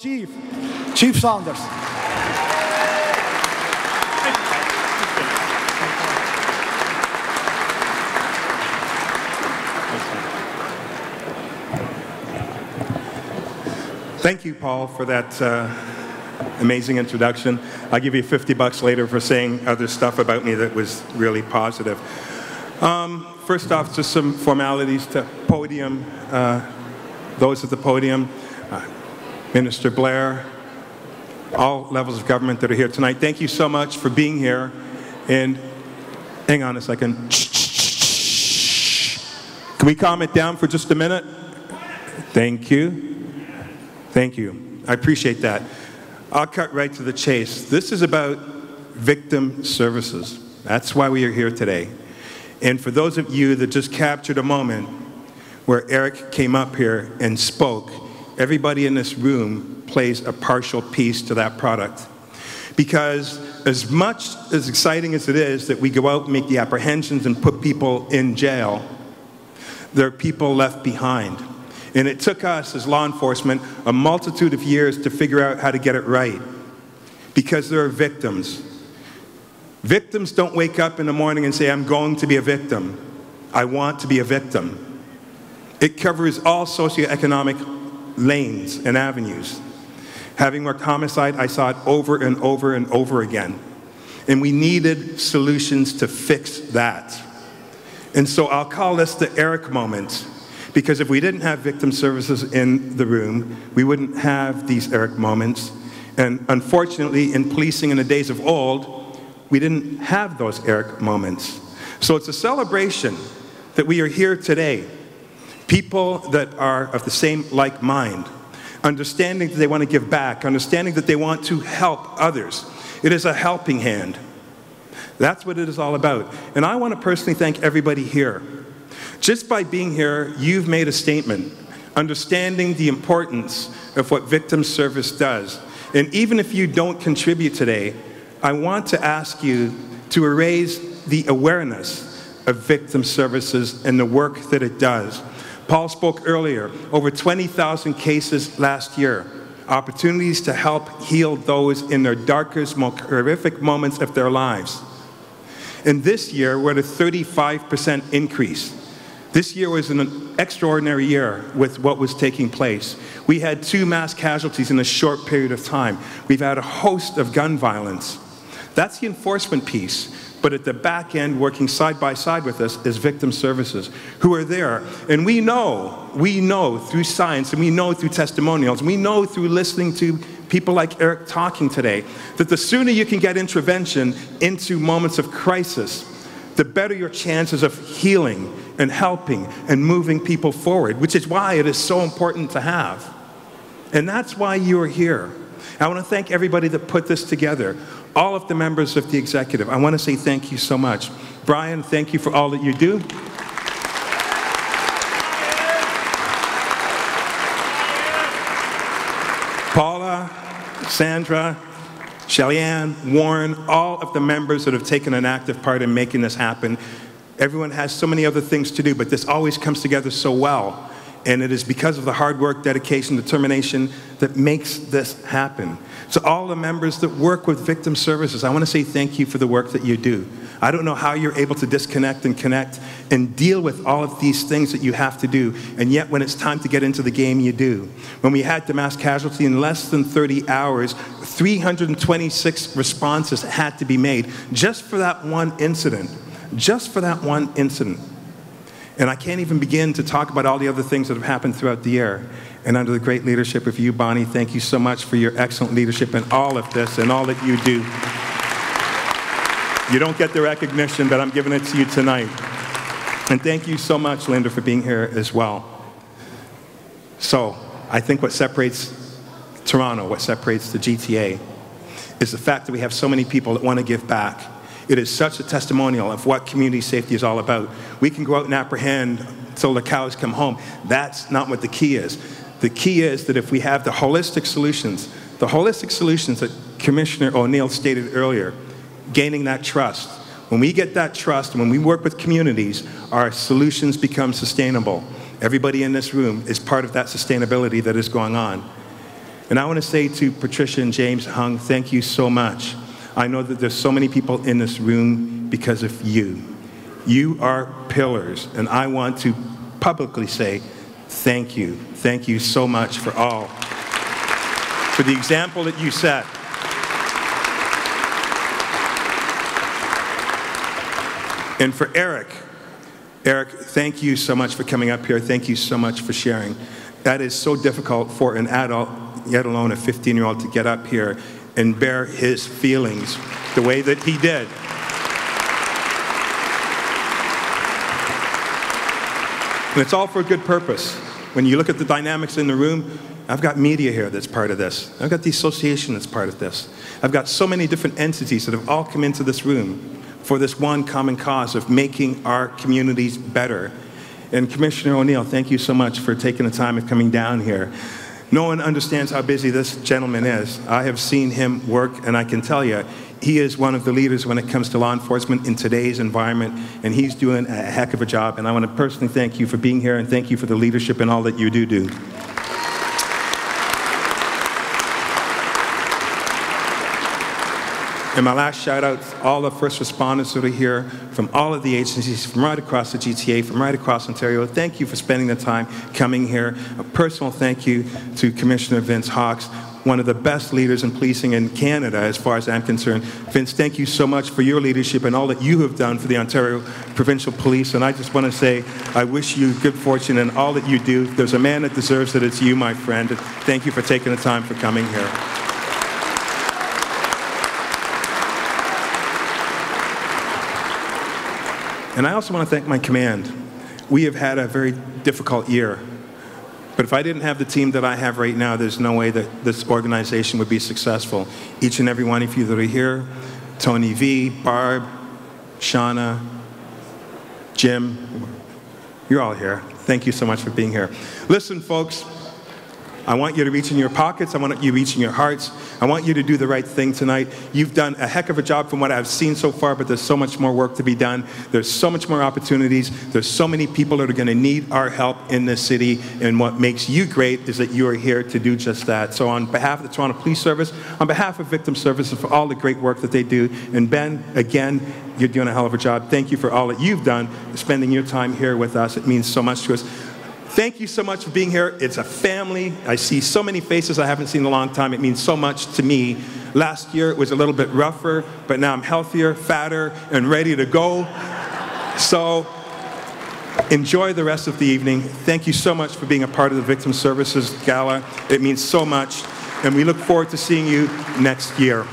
Chief Saunders. Thank you, Paul, for that amazing introduction. I'll give you $50 later for saying other stuff about me that was really positive. First off, just some formalities to podium. Those at the podium, Minister Blair, all levels of government that are here tonight. Thank you so much for being here. And hang on a second. Can we calm it down for just a minute? Thank you. Thank you. I appreciate that. I'll cut right to the chase. This is about victim services. That's why we are here today. And for those of you that just captured a moment where Eric came up here and spoke, everybody in this room plays a partial piece to that product. Because as much as exciting as it is that we go out and make the apprehensions and put people in jail, there are people left behind. And it took us as law enforcement a multitude of years to figure out how to get it right. Because there are victims. Victims don't wake up in the morning and say, I'm going to be a victim. I want to be a victim. It covers all socio-economic lanes and avenues. Having worked homicide, I saw it over and over and over again. And we needed solutions to fix that. And so I'll call this the Eric moment. Because if we didn't have victim services in the room, we wouldn't have these Eric moments. And unfortunately, in policing in the days of old, we didn't have those Eric moments. So it's a celebration that we are here today. People that are of the same like mind, understanding that they want to give back, understanding that they want to help others. It is a helping hand. That's what it is all about. And I want to personally thank everybody here. Just by being here, you've made a statement, understanding the importance of what victim service does. And even if you don't contribute today, I want to ask you to raise the awareness of victim services and the work that it does. Paul spoke earlier, over 20,000 cases last year, opportunities to help heal those in their darkest, most horrific moments of their lives. And this year, we're at a 35% increase. This year was an extraordinary year with what was taking place. We had 2 mass casualties in a short period of time. We've had a host of gun violence. That's the enforcement piece. But at the back end, working side by side with us, is victim services, who are there. And we know through science, and we know through testimonials, and we know through listening to people like Eric talking today, that the sooner you can get intervention into moments of crisis, the better your chances of healing and helping and moving people forward, which is why it is so important to have. And that's why you are here. I want to thank everybody that put this together, all of the members of the executive. I want to say thank you so much. Brian, thank you for all that you do. Paula, Sandra, Shellyanne, Warren, all of the members that have taken an active part in making this happen. Everyone has so many other things to do, but this always comes together so well. And it is because of the hard work, dedication, determination that makes this happen. So all the members that work with victim services, I want to say thank you for the work that you do. I don't know how you're able to disconnect and connect and deal with all of these things that you have to do, and yet when it's time to get into the game, you do. When we had the mass casualty in less than 30 hours, 326 responses had to be made just for that one incident. Just for that one incident. And I can't even begin to talk about all the other things that have happened throughout the year. And under the great leadership of you, Bonnie, thank you so much for your excellent leadership in all of this and all that you do. You don't get the recognition, but I'm giving it to you tonight. And thank you so much, Linda, for being here as well. So, I think what separates Toronto, what separates the GTA, is the fact that we have so many people that want to give back. It is such a testimonial of what community safety is all about. We can go out and apprehend till the cows come home. That's not what the key is. The key is that if we have the holistic solutions that Commissioner O'Neill stated earlier, gaining that trust. When we get that trust, and when we work with communities, our solutions become sustainable. Everybody in this room is part of that sustainability that is going on. And I want to say to Patricia and James Hung, thank you so much. I know that there's so many people in this room because of you. You are pillars, and I want to publicly say thank you. Thank you so much for all. For the example that you set. And for Eric, thank you so much for coming up here. Thank you so much for sharing. That is so difficult for an adult, yet alone a 15-year-old, to get up here and bear his feelings the way that he did. And it's all for a good purpose. When you look at the dynamics in the room, I've got media here that's part of this. I've got the association that's part of this. I've got so many different entities that have all come into this room for this one common cause of making our communities better. And Commissioner O'Neill, thank you so much for taking the time of coming down here. No one understands how busy this gentleman is. I have seen him work, and I can tell you, he is one of the leaders when it comes to law enforcement in today's environment, and he's doing a heck of a job. And I want to personally thank you for being here, and thank you for the leadership and all that you do. And my last shout out to all the first responders that are here from all of the agencies from right across the GTA, from right across Ontario. Thank you for spending the time coming here. A personal thank you to Commissioner Vince Hawkes, one of the best leaders in policing in Canada as far as I'm concerned. Vince, thank you so much for your leadership and all that you have done for the Ontario Provincial Police. And I just want to say I wish you good fortune in all that you do. There's a man that deserves it. It's you, my friend. Thank you for taking the time for coming here. And I also want to thank my command. We have had a very difficult year. But if I didn't have the team that I have right now, there's no way that this organization would be successful. Each and every one of you that are here, Tony V, Barb, Shauna, Jim, you're all here. Thank you so much for being here. Listen, folks, I want you to reach in your pockets. I want you to reach in your hearts. I want you to do the right thing tonight. You've done a heck of a job from what I've seen so far, but there's so much more work to be done. There's so much more opportunities. There's so many people that are going to need our help in this city, and what makes you great is that you are here to do just that. So on behalf of the Toronto Police Service, on behalf of Victim Services, for all the great work that they do, and Ben, again, you're doing a hell of a job. Thank you for all that you've done, spending your time here with us. It means so much to us. Thank you so much for being here. It's a family. I see so many faces I haven't seen in a long time. It means so much to me. Last year it was a little bit rougher, but now I'm healthier, fatter, and ready to go. So enjoy the rest of the evening. Thank you so much for being a part of the Victim Services Gala. It means so much, and we look forward to seeing you next year.